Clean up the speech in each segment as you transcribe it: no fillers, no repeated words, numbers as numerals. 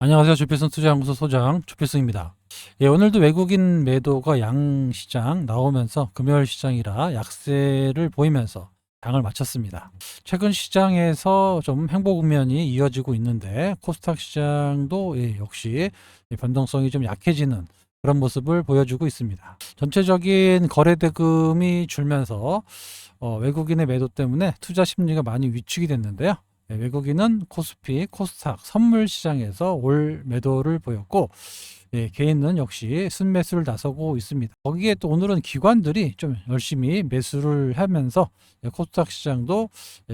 안녕하세요. 주필승 투자연구소 소장 주필승입니다. 오늘도 외국인 매도가 양시장 나오면서 금요일 시장이라 약세를 보이면서 장을 마쳤습니다. 최근 시장에서 좀 행보 국면이 이어지고 있는데 코스닥 시장도 역시 변동성이 좀 약해지는 그런 모습을 보여주고 있습니다. 전체적인 거래 대금이 줄면서 외국인의 매도 때문에 투자 심리가 많이 위축이 됐는데요. 외국인은 코스피, 코스닥, 선물 시장에서 올 매도를 보였고, 개인은 역시 순매수를 나서고 있습니다. 거기에 또 오늘은 기관들이 좀 열심히 매수를 하면서 코스닥 시장도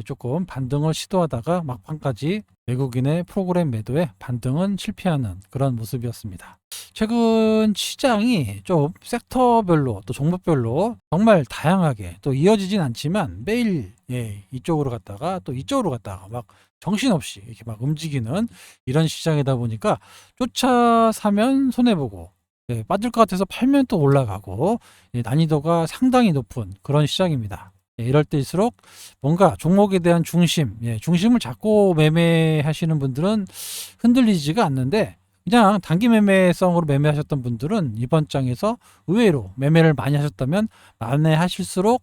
조금 반등을 시도하다가 막판까지 외국인의 프로그램 매도에 반등은 실패하는 그런 모습이었습니다. 최근 시장이 좀 섹터별로 또 종목별로 정말 다양하게 또 이어지진 않지만 매일 이쪽으로 갔다가 또 이쪽으로 갔다가 막 정신없이 이렇게 막 움직이는 이런 시장이다 보니까 쫓아 사면 손해보고 빠질 것 같아서 팔면 또 올라가고 난이도가 상당히 높은 그런 시장입니다. 이럴 때일수록 뭔가 종목에 대한 중심을 잡고 매매하시는 분들은 흔들리지가 않는데 그냥 단기 매매성으로 매매하셨던 분들은 이번 장에서 의외로 매매를 많이 하셨다면 만회하실수록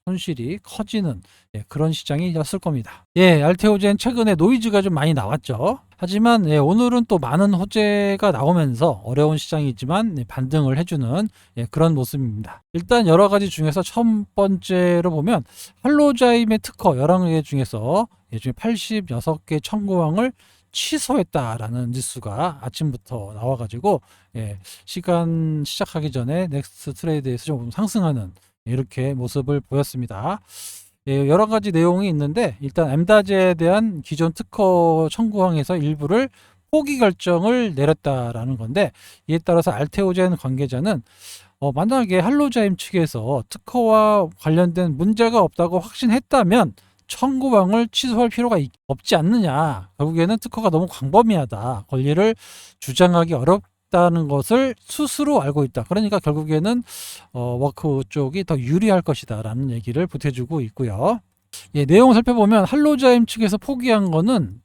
손실이 커지는 그런 시장이었을 겁니다. 알테오젠 최근에 노이즈가 좀 많이 나왔죠. 하지만 오늘은 또 많은 호재가 나오면서 어려운 시장이지만 반등을 해주는 그런 모습입니다. 일단 여러 가지 중에서 첫 번째로 보면 할로자임의 특허 11개 중에서 중에 86개 청구항을 취소했다라는 뉴스가 아침부터 나와가지고 시간 시작하기 전에 넥스트 트레이드에서 좀 상승하는 이렇게 모습을 보였습니다. 여러 가지 내용이 있는데 일단 엠다제에 대한 기존 특허 청구항에서 일부를 포기 결정을 내렸다라는 건데 이에 따라서 알테오젠 관계자는 만약에 할로자임 측에서 특허와 관련된 문제가 없다고 확신했다면 청구항을 취소할 필요가 없지 않느냐. 결국에는 특허가 너무 광범위하다. 권리를 주장하기 어렵다는 것을 스스로 알고 있다. 그러니까 결국에는 워크 쪽이 더 유리할 것이다 라는 얘기를 보태주고 있고요. 내용을 살펴보면 할로자임 측에서 포기한 거는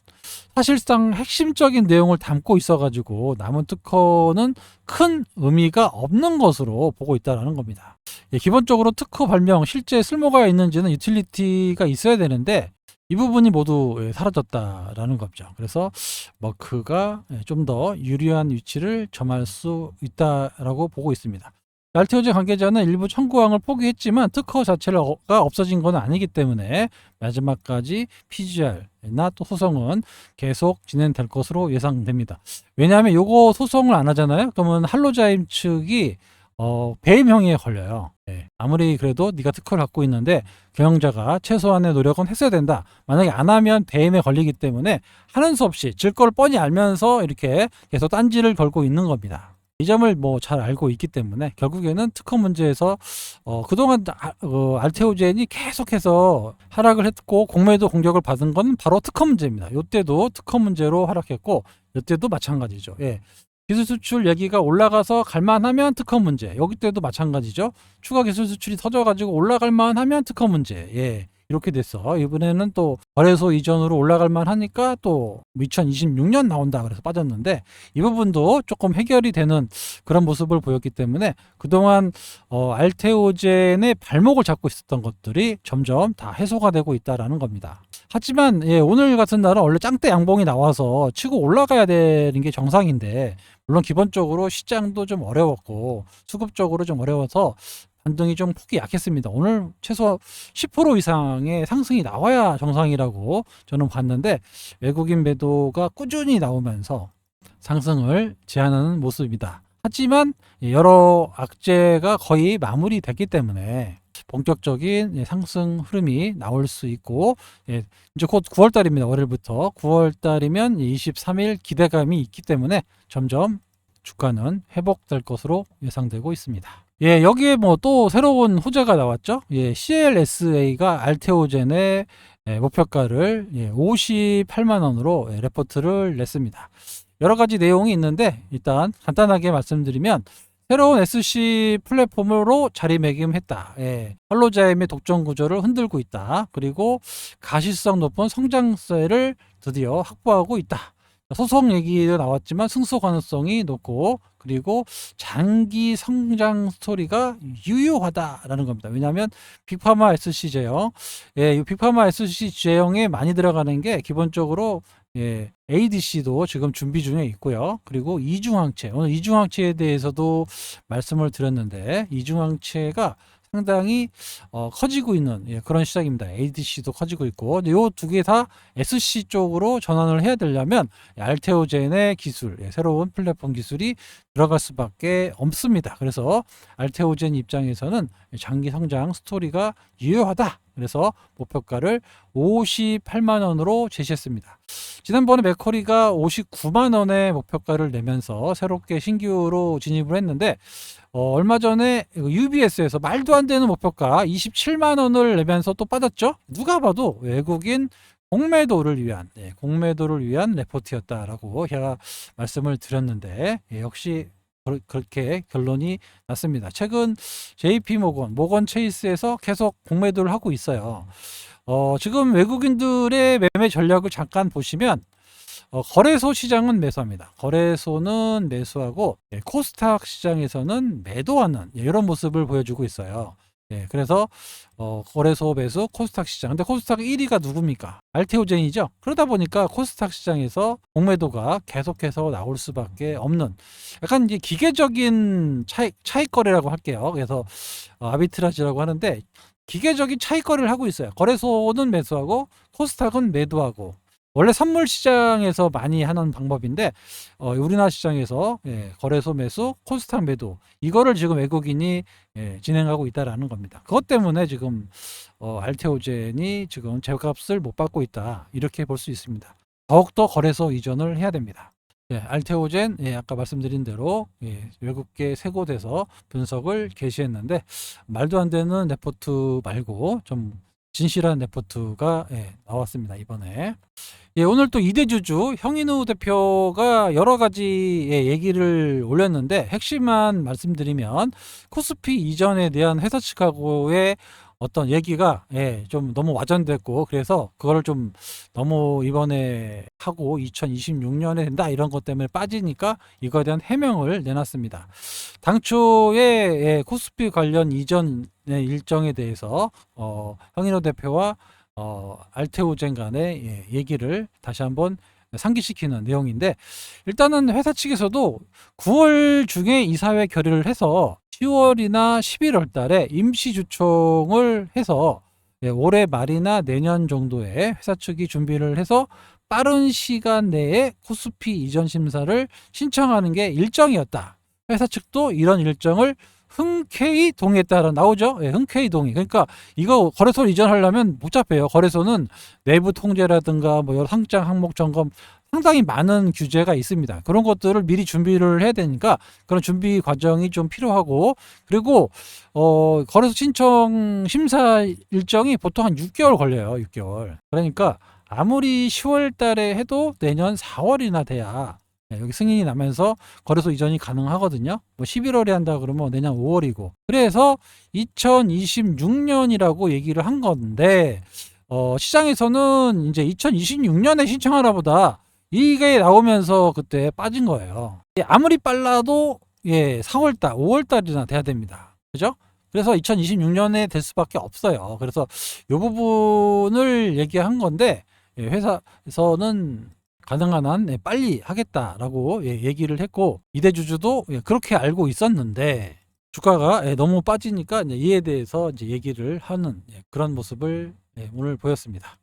사실상 핵심적인 내용을 담고 있어가지고 남은 특허는 큰 의미가 없는 것으로 보고 있다는 겁니다. 기본적으로 특허 발명 실제 쓸모가 있는지는 유틸리티가 있어야 되는데 이 부분이 모두 사라졌다라는 거죠. 그래서 머크가 좀 더 유리한 위치를 점할 수 있다라고 보고 있습니다. 알테오제 관계자는 일부 청구항을 포기했지만 특허 자체가 없어진 건 아니기 때문에 마지막까지 PGR나 또 소송은 계속 진행될 것으로 예상됩니다. 왜냐하면 요거 소송을 안 하잖아요. 그러면 할로자임 측이 배임형에 걸려요. 아무리 그래도 네가 특허를 갖고 있는데 경영자가 최소한의 노력은 했어야 된다. 만약에 안 하면 배임에 걸리기 때문에 하는 수 없이 질 걸 뻔히 알면서 이렇게 계속 딴지를 걸고 있는 겁니다. 이 점을 잘 알고 있기 때문에 결국에는 특허 문제에서 그동안 알테오젠이 계속해서 하락을 했고 공매도 공격을 받은 건 바로 특허 문제입니다. 이때도 특허 문제로 하락했고 이때도 마찬가지죠. 기술 수출 얘기가 올라가서 갈만하면 특허 문제. 여기 때도 마찬가지죠. 추가 기술 수출이 터져가지고 올라갈 만하면 특허 문제. 이렇게 됐어. 이번에는 또 거래소 이전으로 올라갈 만하니까 또 2026년 나온다 그래서 빠졌는데 이 부분도 조금 해결이 되는 그런 모습을 보였기 때문에 그동안 알테오젠의 발목을 잡고 있었던 것들이 점점 다 해소가 되고 있다라는 겁니다. 하지만 오늘 같은 날은 원래 짱대 양봉이 나와서 치고 올라가야 되는 게 정상인데 물론 기본적으로 시장도 좀 어려웠고 수급적으로 좀 어려워서 반등이 좀 폭이 약했습니다. 오늘 최소 10% 이상의 상승이 나와야 정상이라고 저는 봤는데 외국인 매도가 꾸준히 나오면서 상승을 제한하는 모습이다. 하지만 여러 악재가 거의 마무리됐기 때문에 본격적인 상승 흐름이 나올 수 있고 이제 곧 9월달입니다. 월요일부터 9월달이면 23일 기대감이 있기 때문에 점점 주가는 회복될 것으로 예상되고 있습니다. 여기에 또 새로운 호재가 나왔죠. CLSA가 알테오젠의 목표가를 58만 원으로 레포트를 냈습니다. 여러 가지 내용이 있는데 일단 간단하게 말씀드리면 새로운 SC 플랫폼으로 자리매김했다. 할로자임의 독점 구조를 흔들고 있다. 그리고 가시성 높은 성장세를 드디어 확보하고 있다. 소송 얘기도 나왔지만 승소 가능성이 높고, 그리고 장기 성장 스토리가 유효하다라는 겁니다. 왜냐하면 빅파마 SC 제형, 이 빅파마 SC 제형에 많이 들어가는 게 기본적으로 ADC도 지금 준비 중에 있고요. 그리고 이중항체, 오늘 이중항체에 대해서도 말씀을 드렸는데, 이중항체가 상당히 커지고 있는 그런 시장입니다. ADC도 커지고 있고, 이 두 개 다 SC 쪽으로 전환을 해야 되려면 알테오젠의 기술, 새로운 플랫폼 기술이 들어갈 수밖에 없습니다. 그래서 알테오젠 입장에서는 장기 성장 스토리가 유효하다. 그래서 목표가를 58만 원으로 제시했습니다. 지난번에 맥커리가 59만 원의 목표가를 내면서 새롭게 신규로 진입을 했는데, 얼마 전에 UBS에서 말도 안 되는 목표가 27만 원을 내면서 또 빠졌죠. 누가 봐도 외국인 공매도를 위한 레포트였다라고 제가 말씀을 드렸는데, 역시 그렇게 결론이 났습니다. 최근 JP 모건 체이스에서 계속 공매도를 하고 있어요. 지금 외국인들의 매매 전략을 잠깐 보시면, 거래소 시장은 매수합니다. 거래소는 매수하고, 코스닥 시장에서는 매도하는 이런 모습을 보여주고 있어요. 그래서 거래소 매수, 코스닥 시장. 근데 코스닥 1위가 누굽니까? 알테오젠이죠. 그러다 보니까 코스닥 시장에서 공매도가 계속해서 나올 수밖에 없는, 약간 이제 기계적인 차익 거래라고 할게요. 그래서 아비트라지라고 하는데, 기계적인 차익 거래를 하고 있어요. 거래소는 매수하고 코스닥은 매도하고. 원래 선물 시장에서 많이 하는 방법인데, 우리나라 시장에서 거래소 매수, 코스닥 매도, 이거를 지금 외국인이 진행하고 있다라는 겁니다. 그것 때문에 지금 알테오젠이 지금 제값을 못 받고 있다, 이렇게 볼 수 있습니다. 더욱더 거래소 이전을 해야 됩니다. 알테오젠, 아까 말씀드린 대로 외국계 세 곳에서 분석을 개시했는데, 말도 안 되는 레포트 말고 좀 진실한 레포트가 나왔습니다, 이번에. 오늘 또 이대주주 형인우 대표가 여러 가지 얘기를 올렸는데, 핵심만 말씀드리면, 코스피 이전에 대한 회사 측하고의 어떤 얘기가 좀 너무 와전됐고, 그래서 그거를 좀 너무 이번에 하고 2026년에 된다 이런 것 때문에 빠지니까 이거에 대한 해명을 내놨습니다. 당초에 코스피 관련 이전의 일정에 대해서 형인호 대표와 알테오젠 간의 얘기를 다시 한번 상기시키는 내용인데, 일단은 회사 측에서도 9월 중에 이사회 결의를 해서 10월이나 11월 달에 임시 주총을 해서 올해 말이나 내년 정도에 회사 측이 준비를 해서 빠른 시간 내에 코스피 이전 심사를 신청하는 게 일정이었다. 회사 측도 이런 일정을 흔쾌히 동의했다라 나오죠. 흔쾌히 동의. 그러니까 이거 거래소 이전하려면 복잡해요. 거래소는 내부 통제라든가 뭐 여러 상장 항목 점검, 상당히 많은 규제가 있습니다. 그런 것들을 미리 준비를 해야 되니까 그런 준비 과정이 좀 필요하고, 그리고 거래소 신청 심사 일정이 보통 한 6개월 걸려요. 6개월. 그러니까 아무리 10월 달에 해도 내년 4월이나 돼야 여기 승인이 나면서 거래소 이전이 가능하거든요. 뭐 11월에 한다 그러면 내년 5월이고. 그래서 2026년이라고 얘기를 한 건데, 시장에서는 이제 2026년에 신청하나 보다, 이게 나오면서 그때 빠진 거예요. 아무리 빨라도 4월달, 5월달이나 돼야 됩니다. 그죠? 그래서 2026년에 될 수밖에 없어요. 그래서 이 부분을 얘기한 건데, 회사에서는 가능한 한 빨리 하겠다라고 얘기를 했고, 이대주주도 그렇게 알고 있었는데, 주가가 너무 빠지니까 이에 대해서 이제 얘기를 하는 그런 모습을 오늘 보였습니다.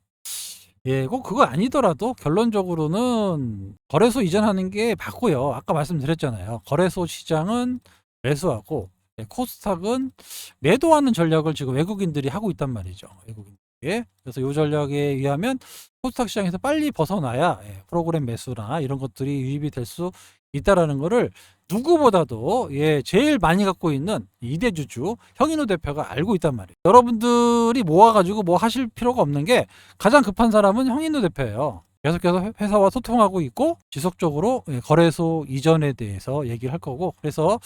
꼭 그거 아니더라도 결론적으로는 거래소 이전하는 게 맞고요. 아까 말씀드렸잖아요. 거래소 시장은 매수하고 코스닥은 매도하는 전략을 지금 외국인들이 하고 있단 말이죠. 그래서 이 전략에 의하면 코스닥 시장에서 빨리 벗어나야 프로그램 매수나 이런 것들이 유입이 될 수 있다라는 거를 누구보다도 제일 많이 갖고 있는 이대주주 형인우 대표가 알고 있단 말이에요. 여러분들이 모아가지고 뭐 하실 필요가 없는 게, 가장 급한 사람은 형인우 대표예요. 계속해서 회사와 소통하고 있고 지속적으로 거래소 이전에 대해서 얘기를 할 거고, 그래서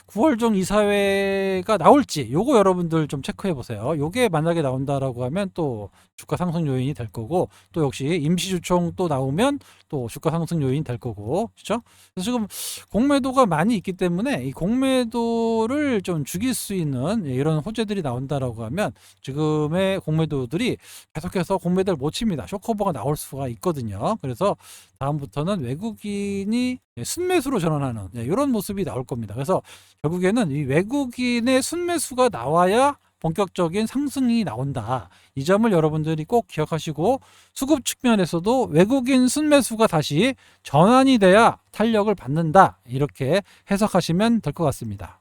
9월 중 이사회가 나올지 요거 여러분들 좀 체크해 보세요. 요게 만약에 나온다라고 하면 또 주가 상승 요인이 될 거고, 또 역시 임시주총 또 나오면 또 주가 상승 요인 될 거고, 그렇죠? 그래서 지금 공매도가 많이 있기 때문에 이 공매도를 좀 죽일 수 있는 이런 호재들이 나온다라고 하면 지금의 공매도들이 계속해서 공매도를 못 칩니다. 쇼커버가 나올 수가 있거든요. 그래서 다음부터는 외국인이 순매수로 전환하는 이런 모습이 나올 겁니다. 그래서 결국에는 이 외국인의 순매수가 나와야 본격적인 상승이 나온다. 이 점을 여러분들이 꼭 기억하시고, 수급 측면에서도 외국인 순매수가 다시 전환이 돼야 탄력을 받는다. 이렇게 해석하시면 될 것 같습니다.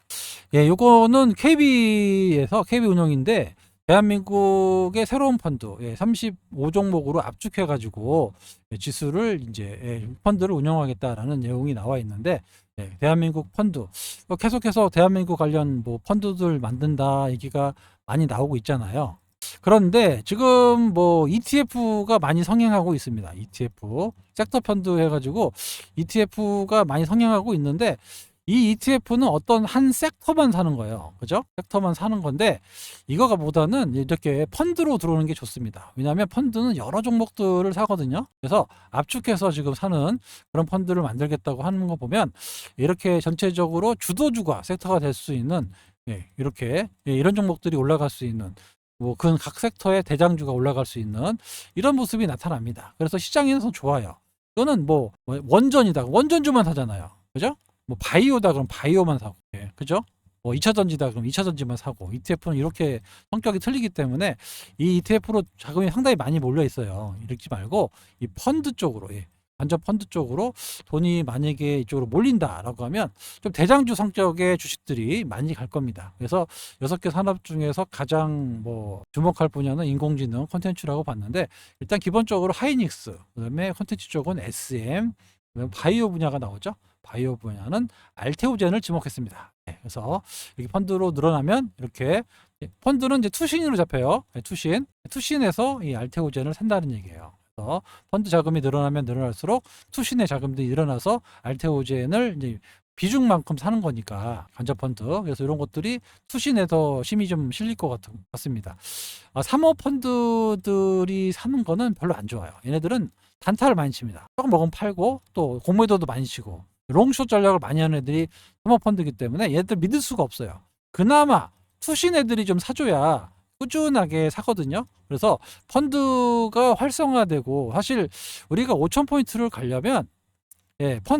예, 요거는 KB에서 KB 운영인데 대한민국의 새로운 펀드 35종목으로 압축해가지고 지수를 이제 펀드를 운영하겠다라는 내용이 나와 있는데, 대한민국 펀드 계속해서 대한민국 관련 뭐 펀드들 만든다 얘기가 많이 나오고 있잖아요. 그런데 지금 뭐 ETF가 많이 성행하고 있습니다. ETF 섹터 펀드 해가지고 ETF가 많이 성행하고 있는데, 이 ETF는 어떤 한 섹터만 사는 거예요. 그죠? 섹터만 사는 건데, 이거가 보다는 이렇게 펀드로 들어오는 게 좋습니다. 왜냐하면 펀드는 여러 종목들을 사거든요. 그래서 압축해서 지금 사는 그런 펀드를 만들겠다고 하는 거 보면, 이렇게 전체적으로 주도주가 섹터가 될 수 있는, 이렇게 이런 종목들이 올라갈 수 있는, 뭐 그 각 섹터의 대장주가 올라갈 수 있는 이런 모습이 나타납니다. 그래서 시장에서 좋아요. 이거는 뭐 원전이다, 원전주만 사잖아요. 그죠? 뭐 바이오다 그럼 바이오만 사고, 그죠? 뭐 2차 전지다 그럼 2차 전지만 사고, ETF는 이렇게 성격이 틀리기 때문에 이 ETF로 자금이 상당히 많이 몰려 있어요. 이렇게 말고 이 펀드 쪽으로, 완전 펀드 쪽으로 돈이 만약에 이쪽으로 몰린다라고 하면 좀 대장주 성격의 주식들이 많이 갈 겁니다. 그래서 6개 산업 중에서 가장 뭐 주목할 분야는 인공지능 콘텐츠라고 봤는데, 일단 기본적으로 하이닉스, 그다음에 콘텐츠 쪽은 SM, 그다음에 바이오 분야가 나오죠. 바이오 분야는 알테오젠을 지목했습니다. 그래서 이렇게 펀드로 늘어나면 이렇게 펀드는 이제 투신으로 잡혀요. 투신에서 이 알테오젠을 산다는 얘기예요. 그래서 펀드 자금이 늘어나면 늘어날수록 투신의 자금들이 늘어나서 알테오젠을 이제 비중만큼 사는 거니까, 간접 펀드. 그래서 이런 것들이 투신에서 힘이 좀 실릴 것 같습니다. 사모 펀드들이 사는 거는 별로 안 좋아요. 얘네들은 단타를 많이 칩니다. 조금 먹으면 팔고 또 공매도도 많이 치고 롱숏 전략을 많이 하는 애들이 사모펀드이기 때문에 얘들 믿을 수가 없어요. 그나마 투신 애들이 좀 사줘야 꾸준하게 사거든요. 그래서 펀드가 활성화되고, 사실 우리가 5,000포인트를 가려면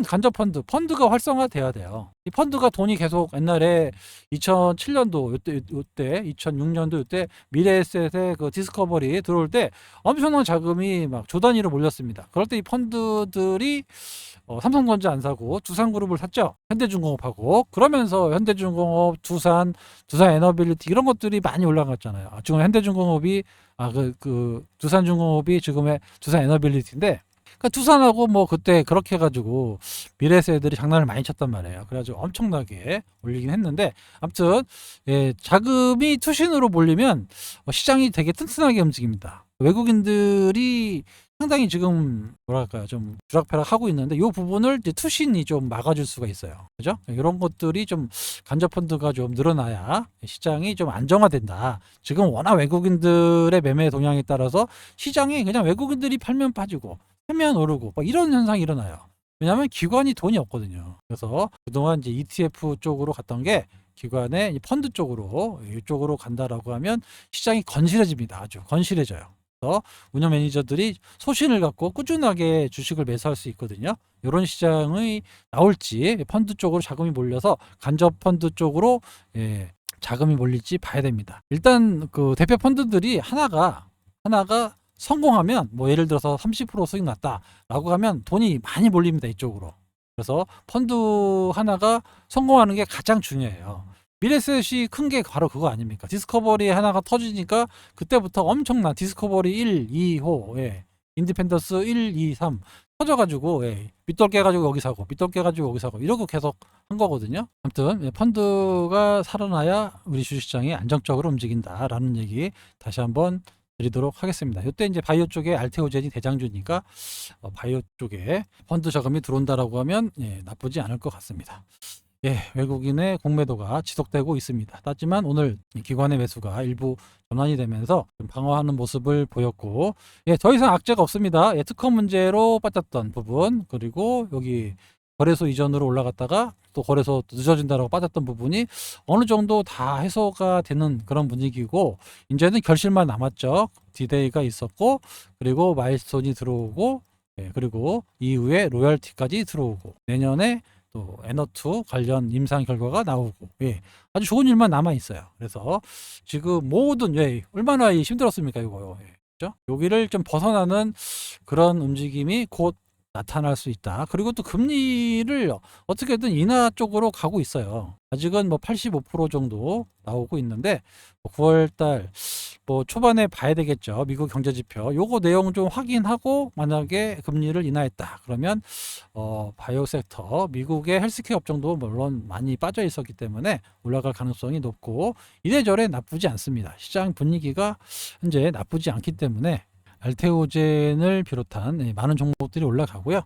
간접 펀드가 활성화돼야 돼요. 이 펀드가 돈이 계속 옛날에 2007년도 요때 2006년도 요때 미래에셋의 그 디스커버리 들어올 때 엄청난 자금이 막 조 단위로 몰렸습니다. 그럴 때 이 펀드들이 삼성전자 안 사고 두산그룹을 샀죠. 현대중공업하고. 그러면서 현대중공업, 두산에너빌리티 이런 것들이 많이 올라갔잖아요. 지금 현대중공업이 두산중공업이 지금의 두산에너빌리티인데, 그러니까 두산하고 뭐 그때 그렇게 해가지고 미래에서 애들이 장난을 많이 쳤단 말이에요. 그래가지고 엄청나게 올리긴 했는데, 아무튼 자금이 투신으로 몰리면 시장이 되게 튼튼하게 움직입니다. 외국인들이 상당히 지금 뭐랄까요, 좀 주락펴락 하고 있는데, 이 부분을 이제 투신이 좀 막아줄 수가 있어요. 그죠? 이런 것들이 좀 간접 펀드가 좀 늘어나야 시장이 좀 안정화된다. 지금 워낙 외국인들의 매매 동향에 따라서 시장이 그냥 외국인들이 팔면 빠지고 하면 오르고 막 이런 현상이 일어나요. 왜냐하면 기관이 돈이 없거든요. 그래서 그동안 이제 ETF 쪽으로 갔던 게 기관의 펀드 쪽으로, 이쪽으로 간다라고 하면 시장이 건실해집니다. 아주 건실해져요. 그래서 운영 매니저들이 소신을 갖고 꾸준하게 주식을 매수할 수 있거든요. 이런 시장이 나올지, 펀드 쪽으로 자금이 몰려서 간접 펀드 쪽으로 자금이 몰릴지 봐야 됩니다. 일단 그 대표 펀드들이 하나가 성공하면, 뭐 예를 들어서 30% 수익 났다라고 하면 돈이 많이 몰립니다, 이쪽으로. 그래서 펀드 하나가 성공하는 게 가장 중요해요. 미래셋이 큰 게 바로 그거 아닙니까? 디스커버리 하나가 터지니까 그때부터 엄청난 디스커버리 1, 2호, 인디펜던스 1, 2, 3 터져가지고 밑돌 깨가지고 여기 사고, 밑돌 깨가지고 여기 사고, 이러고 계속 한 거거든요. 아무튼 펀드가 살아나야 우리 주식시장이 안정적으로 움직인다라는 얘기 다시 한번 드리도록 하겠습니다. 이때 이제 바이오 쪽에 알테오젠이 대장주니까 바이오 쪽에 펀드 자금이 들어온다라고 하면 나쁘지 않을 것 같습니다. 외국인의 공매도가 지속되고 있습니다. 하지만 오늘 기관의 매수가 일부 전환이 되면서 좀 방어하는 모습을 보였고, 더 이상 악재가 없습니다. 특허 문제로 빠졌던 부분, 그리고 여기 거래소 이전으로 올라갔다가 또 거래소 늦어진다라고 빠졌던 부분이 어느 정도 다 해소가 되는 그런 분위기고, 이제는 결실만 남았죠. 디데이가 있었고, 그리고 마일스톤이 들어오고, 그리고 이후에 로열티까지 들어오고, 내년에 또 에너2 관련 임상 결과가 나오고, 아주 좋은 일만 남아 있어요. 그래서 지금 모든 얼마나 힘들었습니까 이거. 그죠? 여기를 좀 벗어나는 그런 움직임이 곧 나타날 수 있다. 그리고 또 금리를 어떻게든 인하 쪽으로 가고 있어요. 아직은 뭐 85% 정도 나오고 있는데 9월달 뭐 초반에 봐야 되겠죠. 미국 경제지표 요거 내용 좀 확인하고 만약에 금리를 인하했다 그러면 바이오 섹터 미국의 헬스케어 업종도 물론 많이 빠져 있었기 때문에 올라갈 가능성이 높고, 이래저래 나쁘지 않습니다. 시장 분위기가 현재 나쁘지 않기 때문에 알테오젠을 비롯한 많은 종목들이 올라가고요.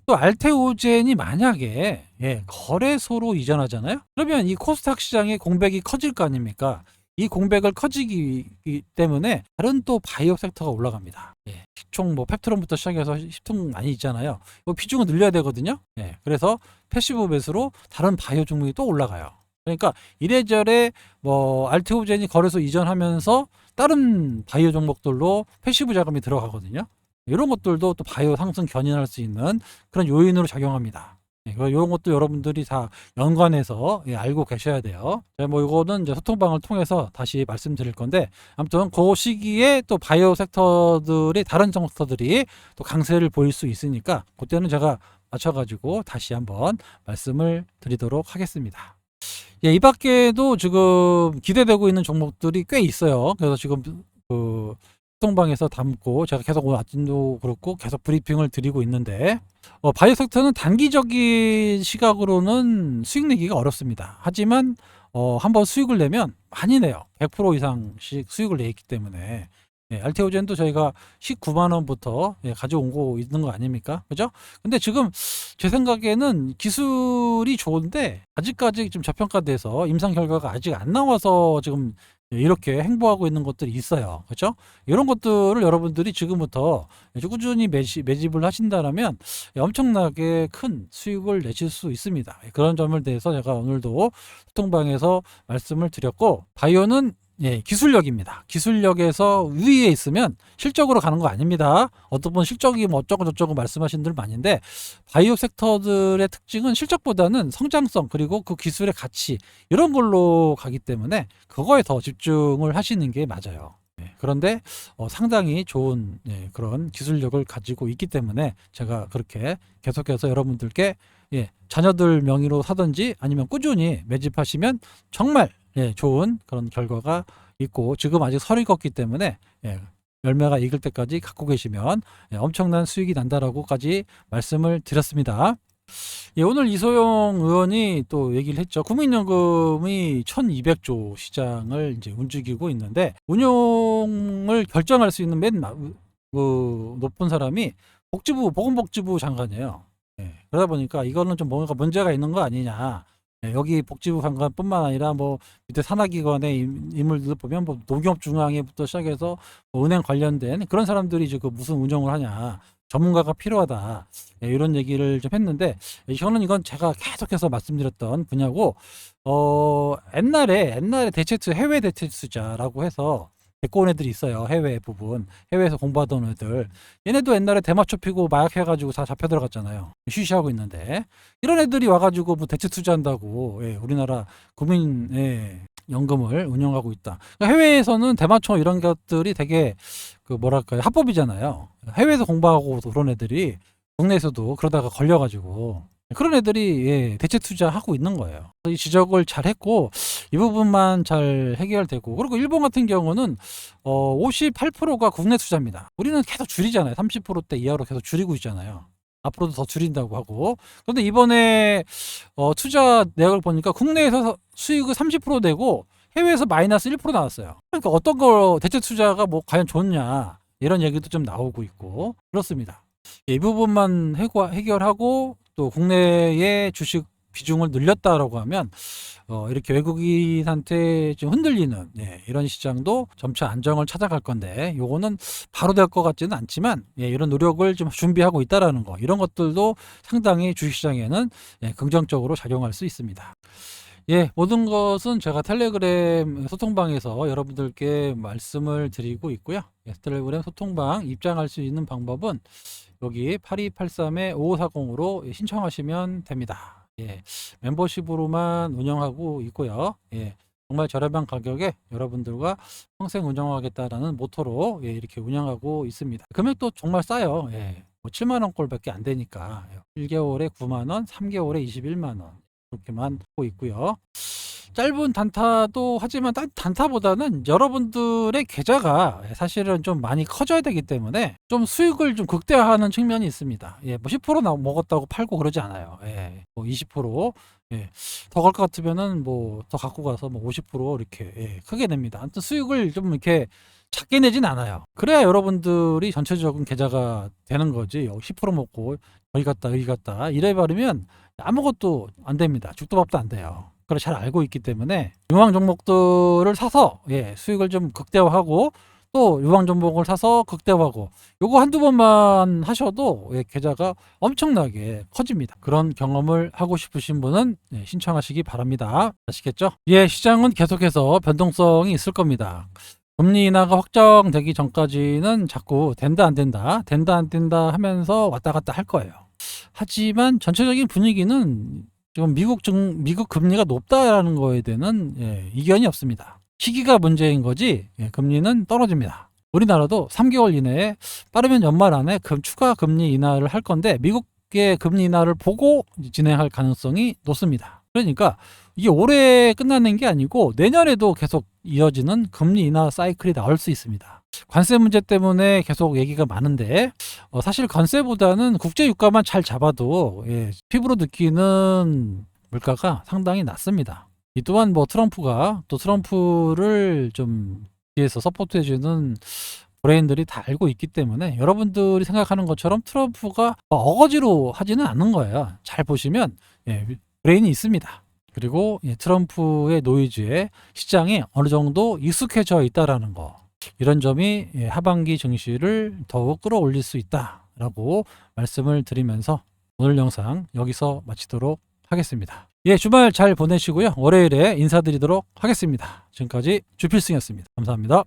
또 알테오젠이 만약에 거래소로 이전하잖아요. 그러면 이 코스닥 시장의 공백이 커질 거 아닙니까? 이 공백을 커지기 때문에 다른 또 바이오 섹터가 올라갑니다. 식총 뭐 펩트론부터 시작해서 식총 많이 있잖아요. 비중을 늘려야 되거든요. 그래서 패시브 매수로 다른 바이오 종목이 또 올라가요. 그러니까 이래저래 뭐 알테오젠이 거래소 이전하면서 다른 바이오 종목들로 패시브 자금이 들어가거든요. 이런 것들도 또 바이오 상승 견인할 수 있는 그런 요인으로 작용합니다. 이런 것도 여러분들이 다 연관해서 알고 계셔야 돼요. 뭐 이거는 이제 소통방을 통해서 다시 말씀드릴 건데, 아무튼 그 시기에 또 바이오 섹터들이 다른 섹터들이 또 강세를 보일 수 있으니까 그때는 제가 맞춰가지고 다시 한번 말씀을 드리도록 하겠습니다. 이 밖에도 지금 기대되고 있는 종목들이 꽤 있어요. 그래서 지금 그 소통방에서 담고 제가 계속 오늘 아침도 그렇고 계속 브리핑을 드리고 있는데, 바이오 섹터는 단기적인 시각으로는 수익 내기가 어렵습니다. 하지만 한번 수익을 내면 많이 내요. 100% 이상씩 수익을 내기 때문에 알테오젠도 저희가 19만 원부터 가져온 거 있는 거 아닙니까? 그죠? 근데 지금 제 생각에는 기술이 좋은데 아직까지 좀 저평가돼서 임상 결과가 아직 안 나와서 지금 이렇게 행보하고 있는 것들이 있어요. 그렇죠? 이런 것들을 여러분들이 지금부터 꾸준히 매집을 하신다면 엄청나게 큰 수익을 내실 수 있습니다. 그런 점을 대해서 제가 오늘도 소통방에서 말씀을 드렸고, 바이오는 기술력입니다. 기술력에서 위에 있으면 실적으로 가는 거 아닙니다. 어떤 분 실적이 뭐 어쩌고 저쩌고 말씀하시는 분들 많은데, 바이오 섹터들의 특징은 실적보다는 성장성 그리고 그 기술의 가치 이런 걸로 가기 때문에 그거에 더 집중을 하시는 게 맞아요. 그런데 상당히 좋은 그런 기술력을 가지고 있기 때문에 제가 그렇게 계속해서 여러분들께 자녀들 명의로 사든지 아니면 꾸준히 매집하시면 정말 좋은 그런 결과가 있고, 지금 아직 설이 걷기 때문에 열매가 익을 때까지 갖고 계시면 엄청난 수익이 난다라고까지 말씀을 드렸습니다. 오늘 이소영 의원이 또 얘기를 했죠. 국민연금이 1200조 시장을 이제 움직이고 있는데, 운용을 결정할 수 있는 맨 높은 사람이 보건복지부 장관이에요. 그러다 보니까 이거는 좀 뭔가 문제가 있는 거 아니냐. 여기 복지부 장관뿐만 아니라 뭐 밑에 산하기관의 인물들 보면 뭐 농협중앙회부터 시작해서 뭐 은행 관련된 그런 사람들이 지금 무슨 운영을 하냐, 전문가가 필요하다, 이런 얘기를 좀 했는데, 저는 이건 제가 계속해서 말씀드렸던 분야고, 옛날에 해외 대체 투자라고 해서 데리고 온 애들이 있어요. 해외 부분, 해외에서 공부하던 애들, 얘네도 옛날에 대마초 피고 마약 해가지고 다 잡혀 들어갔잖아요. 쉬쉬하고 있는데, 이런 애들이 와가지고 뭐 대체 투자한다고 우리나라 국민 연금을 운영하고 있다. 그러니까 해외에서는 대마초 이런 것들이 되게 그 뭐랄까요, 합법이잖아요. 해외에서 공부하고 그런 애들이 국내에서도 그러다가 걸려가지고 그런 애들이 대체 투자하고 있는 거예요. 이 지적을 잘 했고, 이 부분만 잘 해결되고, 그리고 일본 같은 경우는 58%가 국내 투자입니다. 우리는 계속 줄이잖아요. 30%대 이하로 계속 줄이고 있잖아요. 앞으로도 더 줄인다고 하고. 그런데 이번에 투자 내역을 보니까 국내에서 수익을 30% 내고 해외에서 마이너스 1% 나왔어요. 그러니까 어떤 거 대체 투자가 뭐 과연 좋냐, 이런 얘기도 좀 나오고 있고 그렇습니다. 이 부분만 해결하고, 또 국내의 주식 비중을 늘렸다라고 하면 이렇게 외국인한테 좀 흔들리는 이런 시장도 점차 안정을 찾아갈 건데, 요거는 바로 될 것 같지는 않지만 이런 노력을 좀 준비하고 있다라는 거, 이런 것들도 상당히 주식시장에는 긍정적으로 작용할 수 있습니다. 모든 것은 제가 텔레그램 소통방에서 여러분들께 말씀을 드리고 있고요. 텔레그램 소통방 입장할 수 있는 방법은 여기 8283-5540으로 신청하시면 됩니다. 멤버십으로만 운영하고 있고요. 정말 저렴한 가격에 여러분들과 평생 운영하겠다라는 모토로 이렇게 운영하고 있습니다. 금액도 정말 싸요. 뭐 7만원 꼴밖에 안 되니까 1개월에 9만원, 3개월에 21만원 그렇게만 하고 있고요. 짧은 단타도 하지만 단타보다는 여러분들의 계좌가 사실은 좀 많이 커져야 되기 때문에 좀 수익을 좀 극대화하는 측면이 있습니다. 뭐 10% 먹었다고 팔고 그러지 않아요. 뭐 20%, 더 갈 것 같으면은 뭐 더 갖고 가서 뭐 50% 이렇게 크게 냅니다. 아무튼 수익을 좀 이렇게 작게 내진 않아요. 그래야 여러분들이 전체적인 계좌가 되는 거지. 10% 먹고 여기 갔다 이래 버리면 아무것도 안 됩니다. 죽도 밥도 안 돼요. 그걸 잘 알고 있기 때문에 유망 종목들을 사서 수익을 좀 극대화하고, 또 유망 종목을 사서 극대화하고, 요거 한두 번만 하셔도 계좌가 엄청나게 커집니다. 그런 경험을 하고 싶으신 분은 신청하시기 바랍니다. 아시겠죠? 시장은 계속해서 변동성이 있을 겁니다. 금리 인하가 확정되기 전까지는 자꾸 된다 안 된다 하면서 왔다 갔다 할 거예요. 하지만 전체적인 분위기는 지금 미국 금리가 높다라는 거에 대한 이견이 없습니다. 시기가 문제인 거지 금리는 떨어집니다. 우리나라도 3개월 이내에, 빠르면 연말 안에 추가 금리 인하를 할 건데, 미국의 금리 인하를 보고 진행할 가능성이 높습니다. 그러니까 이게 올해 끝나는 게 아니고 내년에도 계속 이어지는 금리 인하 사이클이 나올 수 있습니다. 관세 문제 때문에 계속 얘기가 많은데, 사실 관세보다는 국제 유가만 잘 잡아도 피부로 느끼는 물가가 상당히 낮습니다. 이 또한 뭐 트럼프를 좀 뒤에서 서포트해주는 브레인들이 다 알고 있기 때문에, 여러분들이 생각하는 것처럼 트럼프가 어거지로 하지는 않는 거예요. 잘 보시면 브레인이 있습니다. 그리고 트럼프의 노이즈에 시장에 어느 정도 익숙해져 있다라는 거, 이런 점이 하반기 증시를 더욱 끌어올릴 수 있다라고 말씀을 드리면서 오늘 영상 여기서 마치도록 하겠습니다. 주말 잘 보내시고요. 월요일에 인사드리도록 하겠습니다. 지금까지 주필승이었습니다. 감사합니다.